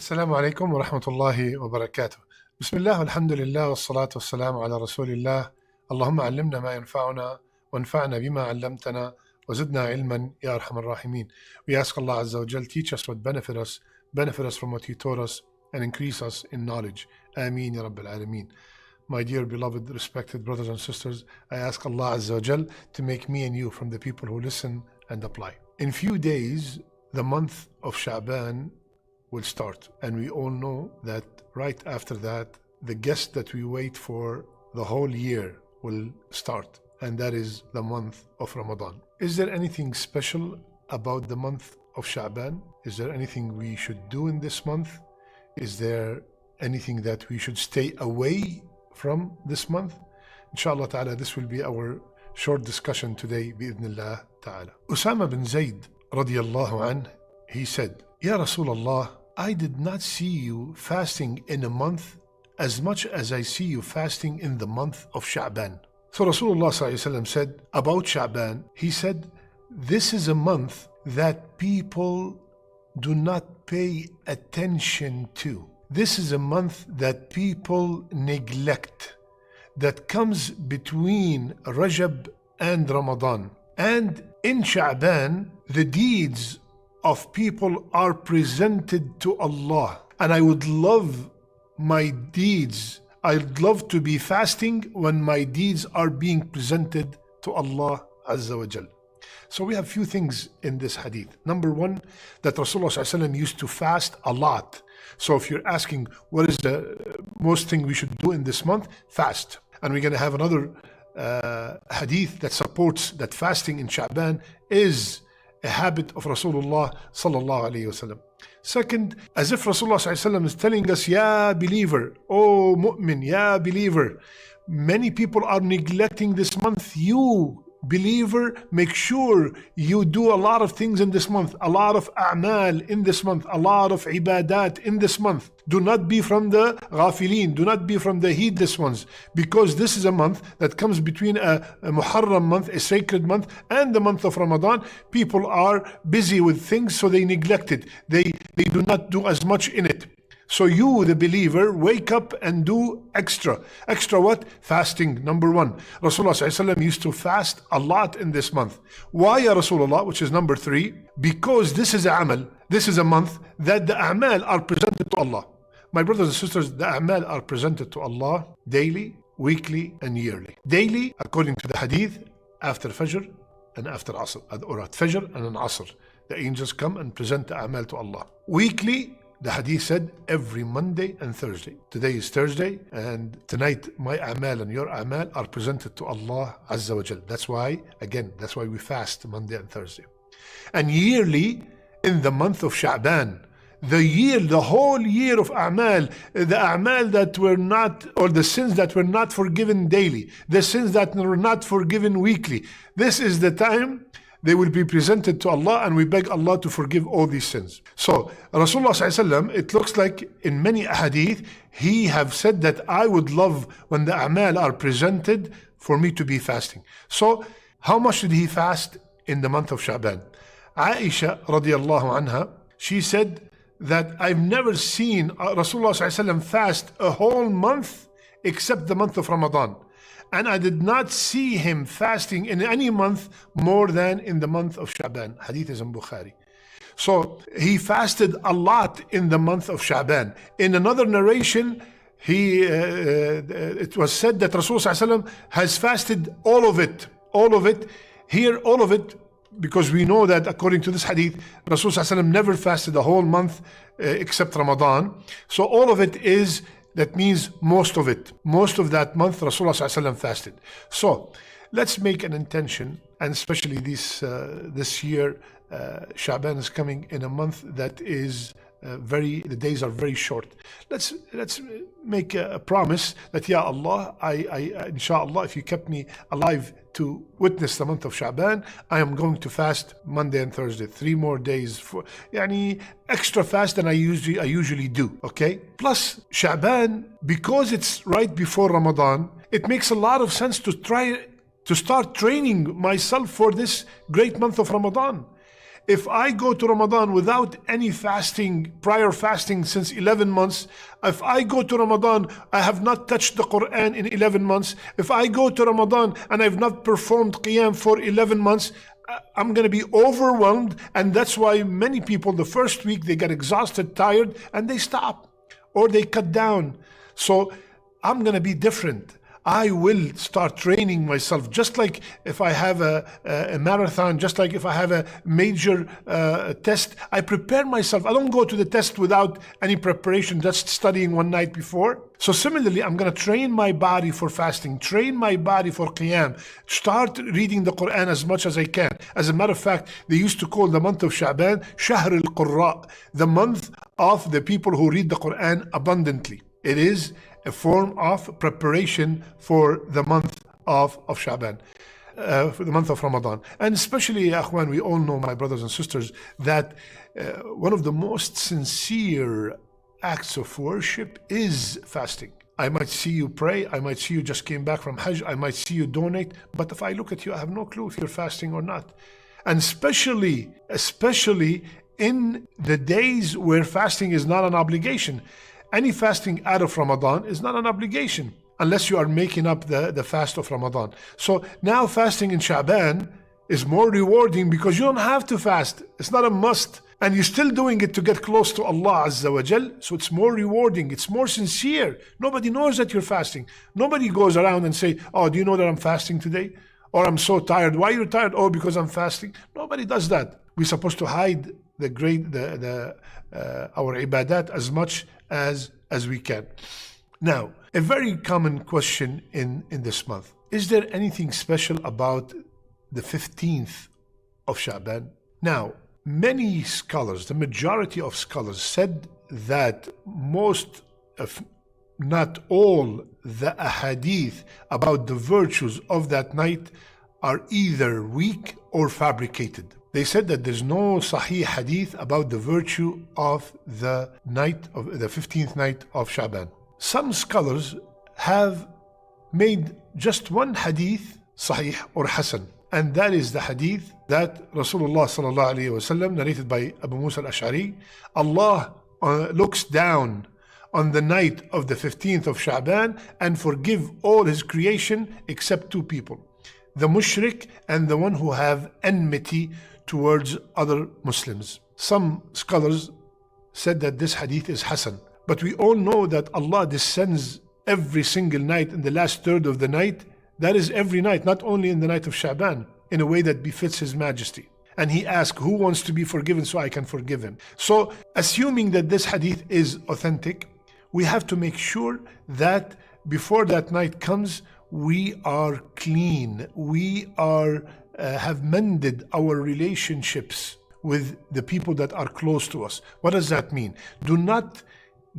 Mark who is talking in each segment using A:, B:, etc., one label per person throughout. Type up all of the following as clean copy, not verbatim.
A: Assalamu Alaikum wa rahmatullahi wa barakatuh. Bismillah, alhamdulillah, wa salatu wa salamu ala rasulillah. Allahumma allimna ma yanfa'una wa anfa'na bima allamtana wa zidna ilman ya arhamar rahimin. We ask Allah Azza wa Jal, teach us what benefit us from what He taught us, and increase us in knowledge. Ameen ya Rabbil Alameen. My dear beloved, respected brothers and sisters, I ask Allah Azza wa Jal to make me and you from the people who listen and apply. In few days, the month of Sha'ban will start, and we all know that right after that, the guest that we wait for the whole year will start, and that is the month of Ramadan. Is there anything special about the month of Sha'ban? Is there anything we should do in this month? Is there anything that we should stay away from this month? Inshallah ta'ala, this will be our short discussion today, bi'idhnillah ta'ala. Usama bin Zayd radiyallahu anh, he said, Ya Rasulullah, I did not see you fasting in a month as much as I see you fasting in the month of Sha'ban. So Rasulullah said about Sha'ban, he said, this is a month that people do not pay attention to. This is a month that people neglect, that comes between Rajab and Ramadan. And in Sha'ban, the deeds of people are presented to Allah. And I would love my deeds, I'd love to be fasting when my deeds are being presented to Allah Azza wa Jal. So we have few things in this hadith. Number one, that Rasulullah used to fast a lot. So if you're asking what is the most thing we should do in this month, fast. And we're going to have another hadith that supports that fasting in Sha'ban is a habit of Rasulullah sallallahu alayhi wasallam. Second, as if Rasulullah sallallahu alayhi wasallam is telling us, Ya believer, oh mu'min, Ya believer, many people are neglecting this month. You believer, make sure you do a lot of things in this month, a lot of a'mal in this month, a lot of ibadat in this month. Do not be from the ghafilin, do not be from the heedless ones, because this is a month that comes between a Muharram month, a sacred month, and the month of Ramadan. People are busy with things, so they neglect it. They do not do as much in it. So you, the believer, wake up and do extra. Extra what? Fasting, number one. Rasulullah used to fast a lot in this month. Why, Ya Rasulullah, which is number three? Because this is a amal, this is a month that the a'mal are presented to Allah. My brothers and sisters, the a'mal are presented to Allah daily, weekly, and yearly. Daily, according to the hadith, after Fajr and after Asr, or at Fajr and an Asr. The angels come and present the a'mal to Allah. Weekly, the hadith said every Monday and Thursday. Today is Thursday, and tonight my a'mal and your a'mal are presented to Allah Azza wa Jal. That's why we fast Monday and Thursday. And yearly, in the month of Sha'ban, the whole year of a'mal, the a'mal that were not, or the sins that were not forgiven daily, the sins that were not forgiven weekly, this is the time they will be presented to Allah, and we beg Allah to forgive all these sins. So Rasulullah, it looks like in many hadith, he have said that I would love when the a'mal are presented for me to be fasting. So how much did he fast in the month of Sha'ban? Aisha radiyallahu anha, she said that I've never seen Rasulullah fast a whole month except the month of Ramadan. And I did not see him fasting in any month more than in the month of Sha'ban. Hadith is in Bukhari. So he fasted a lot in the month of Sha'ban. In another narration, it was said that Rasulullah has fasted all of it. All of it. Here, all of it, because we know that according to this hadith, Rasulullah never fasted a whole month except Ramadan. So all of it is, that means most of it. Most of that month, Rasulullah fasted. So let's make an intention, and especially this year, Sha'ban is coming in a month that is the days are very short. Let's make a promise that, Ya Allah, I inshallah, if you kept me alive to witness the month of Sha'ban, I am going to fast Monday and Thursday, 3 more days, for extra fast than I usually do. Okay. Plus Sha'ban, because it's right before Ramadan, it makes a lot of sense to start training myself for this great month of Ramadan. if I go to Ramadan without any fasting, prior fasting since 11 months, if I go to Ramadan, I have not touched the Quran in 11 months, if I go to Ramadan and I've not performed Qiyam for 11 months, I'm going to be overwhelmed. And that's why many people, the first week, they get exhausted, tired, and they stop or they cut down. So I'm going to be different. I will start training myself, just like if I have a marathon, just like if I have a major test, I prepare myself. I don't go to the test without any preparation, just studying one night before. So similarly, I'm going to train my body for fasting, train my body for Qiyam, start reading the Quran as much as I can. As a matter of fact, they used to call the month of Sha'ban Shahr al-Qurra, the month of the people who read the Quran abundantly. It is a form of preparation for the month of Sha'ban, for the month of Ramadan. And especially, Akhwan, we all know, my brothers and sisters, that one of the most sincere acts of worship is fasting. I might see you pray, I might see you just came back from Hajj, I might see you donate, but if I look at you, I have no clue if you're fasting or not. And especially in the days where fasting is not an obligation. Any fasting out of Ramadan is not an obligation unless you are making up the fast of Ramadan. So now fasting in Sha'ban is more rewarding because you don't have to fast. It's not a must. And you're still doing it to get close to Allah Azza wa Jal. So it's more rewarding. It's more sincere. Nobody knows that you're fasting. Nobody goes around and say, oh, do you know that I'm fasting today? Or I'm so tired. Why are you tired? Oh, because I'm fasting. Nobody does that. We're supposed to hide our ibadat as much as we can. Now, a very common question in this month. Is there anything special about the 15th of Sha'ban? Now, many scholars, the majority of scholars, said that most, if not all, the ahadith about the virtues of that night are either weak or fabricated. They said that there's no Sahih hadith about the virtue of the night of the 15th night of Sha'ban. Some scholars have made just one hadith Sahih or Hasan, and that is the hadith that Rasulullah sallallahu alaihi wasallam, narrated by Abu Musa al-Ash'ari, Allah looks down on the night of the 15th of Sha'ban and forgive all his creation except two people, the mushrik and the one who have enmity towards other Muslims. Some scholars said that this hadith is Hasan, but we all know that Allah descends every single night in the last third of the night. That is every night, not only in the night of Sha'ban, in a way that befits His Majesty. And He asks, who wants to be forgiven so I can forgive him? So, assuming that this hadith is authentic, we have to make sure that before that night comes, we are clean, we are have mended our relationships with the people that are close to us. What does that mean? Do not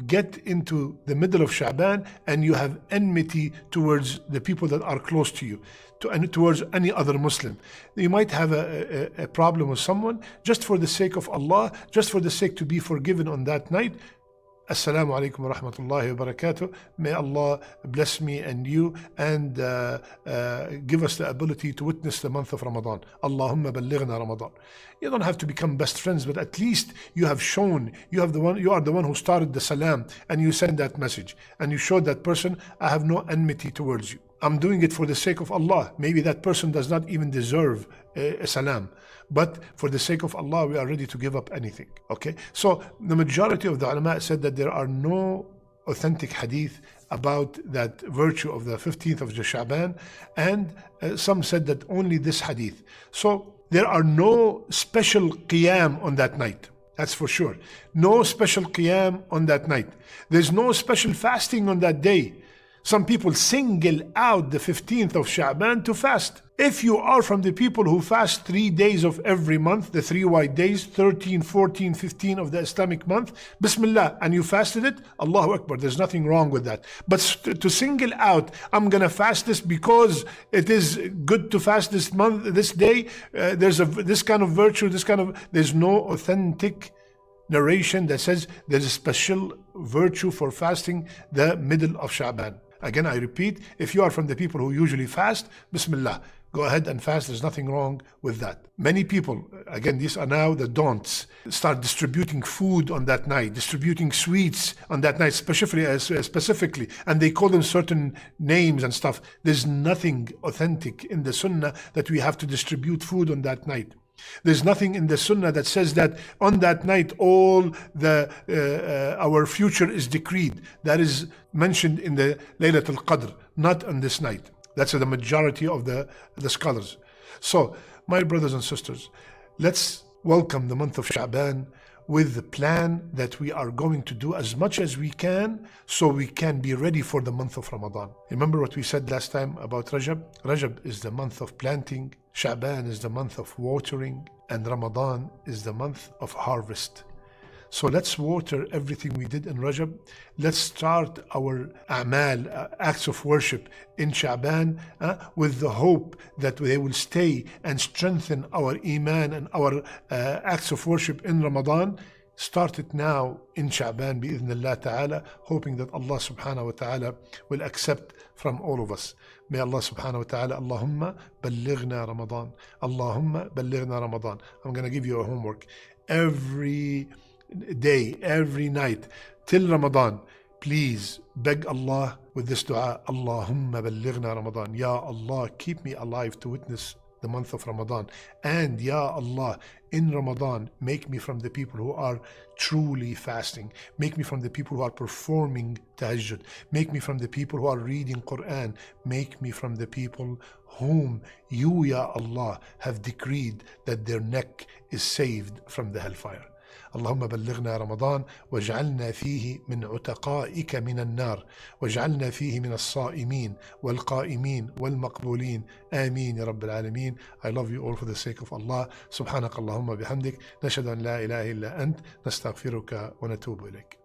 A: get into the middle of Sha'ban and you have enmity towards the people that are close to you, and towards any other Muslim. You might have a problem with someone, just for the sake of Allah, just for the sake to be forgiven on that night. Assalamu Alaikum wa rahmatullahi wa barakatuh. May Allah bless me and you and give us the ability to witness the month of Ramadan. Allahumma ballighna Ramadan. You don't have to become best friends, but at least you have shown, you are the one who started the salam, and you send that message, and you showed that person, I have no enmity towards you. I'm doing it for the sake of Allah. Maybe that person does not even deserve a salam, but for the sake of Allah, we are ready to give up anything. Okay? So the majority of the ulama said that there are no authentic hadith about that virtue of the 15th of Sha'ban, and some said that only this hadith. So there are no special qiyam on that night. That's for sure. No special qiyam on that night. There's no special fasting on that day. Some people single out the 15th of Sha'ban to fast. If you are from the people who fast 3 days of every month, the 3 white days, 13, 14, 15 of the Islamic month, Bismillah, and you fasted it, Allahu Akbar, there's nothing wrong with that. But to single out, I'm going to fast this because it is good to fast this month, this day, there's this kind of virtue, there's no authentic narration that says there's a special virtue for fasting the middle of Sha'ban. Again, I repeat, if you are from the people who usually fast, Bismillah, go ahead and fast. There's nothing wrong with that. Many people, again, these are now the don'ts, start distributing food on that night, distributing sweets on that night, specifically, and they call them certain names and stuff. There's nothing authentic in the Sunnah that we have to distribute food on that night. There's nothing in the Sunnah that says that on that night all our future is decreed. That is mentioned in the Laylatul Qadr, not on this night. That's the majority of the scholars. So, my brothers and sisters, let's welcome the month of Sha'ban with the plan that we are going to do as much as we can so we can be ready for the month of Ramadan. Remember what we said last time about Rajab? Rajab is the month of planting, Sha'ban is the month of watering, and Ramadan is the month of harvest. So let's water everything we did in Rajab. Let's start our a'mal, acts of worship in Sha'ban with the hope that they will stay and strengthen our iman and our acts of worship in Ramadan. Start it now in Sha'ban bi'idhnillah ta'ala, hoping that Allah subhanahu wa ta'ala will accept from all of us. May Allah subhanahu wa ta'ala, Allahumma ballighna Ramadan. Allahumma ballighna Ramadan. I'm going to give you a homework. Every day, every night, till Ramadan, please beg Allah with this dua, Allahumma ballighna Ramadan. Ya Allah, keep me alive to witness the month of Ramadan. And Ya Allah, in Ramadan, make me from the people who are truly fasting. Make me from the people who are performing tahajjud. Make me from the people who are reading Quran. Make me from the people whom you, Ya Allah, have decreed that their neck is saved from the hellfire. اللهم بلغنا رمضان واجعلنا فيه من عتقائك من النار واجعلنا فيه من الصائمين والقائمين والمقبولين آمين يا رب العالمين. I love you all for the sake of Allah. سبحانك اللهم بحمدك نشهد أن لا إله إلا أنت نستغفرك ونتوب إليك.